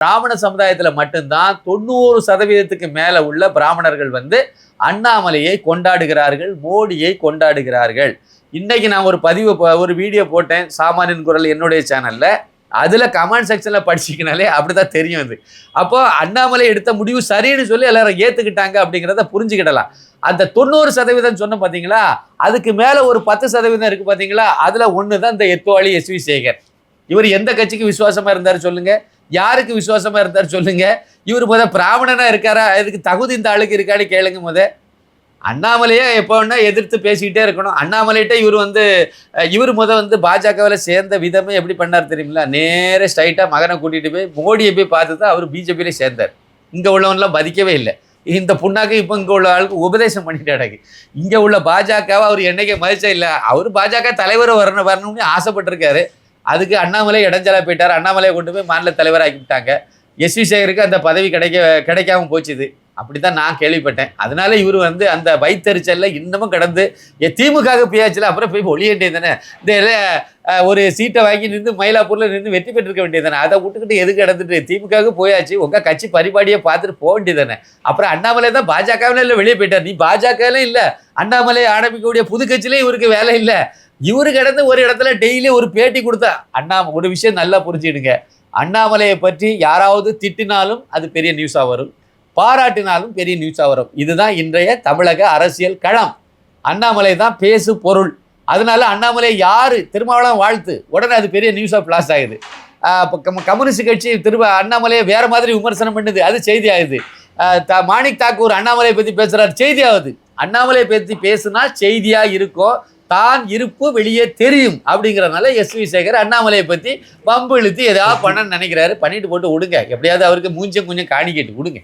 பிராமண சமுதாயத்தில் மட்டும்தான் 90% மேல உள்ள பிராமணர்கள் அண்ணாமலையை கொண்டாடுகிறார்கள், மோடியை கொண்டாடுகிறார்கள். இன்னைக்கு நான் ஒரு வீடியோ போட்டேன் சாமானியன் குரல் என்னுடைய சேனல்ல. அதுல கமெண்ட் செக்ஷன்ல படிச்சிக்கனாலே அப்படிதான் தெரியும். அது அப்போ அண்ணாமலை எடுத்த முடிவு சரின்னு சொல்லி எல்லாரும் ஏத்துக்கிட்டாங்க அப்படிங்கிறத புரிஞ்சுக்கிடலாம். அந்த 90% சொன்ன பாத்தீங்களா, அதுக்கு மேல ஒரு 10% இருக்கு பாத்தீங்களா, அதுல ஒண்ணுதான் இந்த எத்துவாளி எஸ்வி சேகர். இவர் எந்த கட்சிக்கு விசுவாசமா இருந்தாரு சொல்லுங்க, யாருக்கு விசுவாசமா இருந்தாரு சொல்லுங்க. இவர் பிராமணனா இருக்காரா, இதுக்கு தகுதி இந்த ஆளுக்கு இருக்கான்னு கேளுங்க. அண்ணாமலையே எப்போன்னா எதிர்த்து பேசிக்கிட்டே இருக்கணும். அண்ணாமலைகிட்ட இவர் பாஜகவில் சேர்ந்த விதமே எப்படி பண்ணார் தெரியுங்களா? நேர ஸ்ட்ரைட்டாக மகனை கூட்டிகிட்டு போய் மோடியை போய் பார்த்து தான் அவர் பிஜேபியிலே சேர்ந்தார். இங்கே உள்ளவன்லாம் மதிக்கவே இல்லை. இந்த புண்ணாக்கு இப்போ இங்கே உள்ள ஆளுக்கு உபதேசம் பண்ணிட்டு அடக்கு. இங்கே உள்ள பாஜகவை அவர் என்னைக்கே மதிச்சா இல்லை. அவர் பாஜக தலைவர் வரணும்னு ஆசைப்பட்டிருக்காரு. அதுக்கு அண்ணாமலை இடைஞ்சலா போயிட்டார். அண்ணாமலையை கொண்டு போய் மாநில தலைவராக்கி விட்டாங்க. எஸ்வி சேகருக்கு அந்த பதவி கிடைக்காம போச்சுது. அப்படித்தான் நான் கேள்விப்பட்டேன். அதனால இவர் அந்த வைத்தறிச்சல்ல இன்னமும் கடந்து திமுக பேயாச்சுல, அப்புறம் போய் ஒளியேண்டியது தானே. இந்த ஒரு சீட்டை வாங்கி நின்று மயிலாப்பூர்ல நின்று வெற்றி பெற்றிருக்க வேண்டியது தானே. அதை விட்டுக்கிட்டு எதுக்கு கிடந்துட்டு திமுக போயாச்சு, உங்க கட்சி பரிபாடியை பார்த்துட்டு போக வேண்டியது தானே. அப்புறம் அண்ணாமலை தான் பாஜகவில இல்லை வெளியே போயிட்டார். நீ பாஜகவிலும் இல்லை, அண்ணாமலை ஆரம்பிக்கக்கூடிய புது கட்சியிலே இவருக்கு வேலை இல்லை. இவரு கிடந்து ஒரு இடத்துல டெய்லி ஒரு பேட்டி கொடுத்தா ஒரு விஷயம் நல்லா புரிஞ்சுடுங்க. அண்ணாமலையை பற்றி யாராவது திட்டினாலும் அது பெரிய நியூஸாக வரும், பாராட்டினாலும் பெரிய நியூஸாக வரும். இதுதான் இன்றைய தமிழக அரசியல் களம். அண்ணாமலை தான் பேசு பொருள். அதனால அண்ணாமலை யாரு திருமாவளவன் வாழ்த்து உடனே அது பெரிய நியூஸாக பிளாஸ் ஆகுது. கம்யூனிஸ்ட் கட்சி அண்ணாமலையை வேற மாதிரி விமர்சனம் பண்ணுது, அது செய்தி ஆகுது. மாணிக் தாக்கூர் அண்ணாமலையை பற்றி பேசுறாரு, செய்தி ஆகுது. அண்ணாமலையை பற்றி பேசுனா செய்தியா இருக்கும், தான் இருப்பு வெளியே தெரியும். அப்படிங்கிறதுனால எஸ்வி சேகர் அண்ணாமலையை பற்றி வம்பு இழுத்து ஏதாவது பண்ணணும்னு நினைக்கிறாரு. பண்ணிட்டு போட்டு விடுங்க. எப்படியாவது அவருக்கு மூஞ்சம் கொஞ்சம் காணிக்கிட்டு விடுங்க.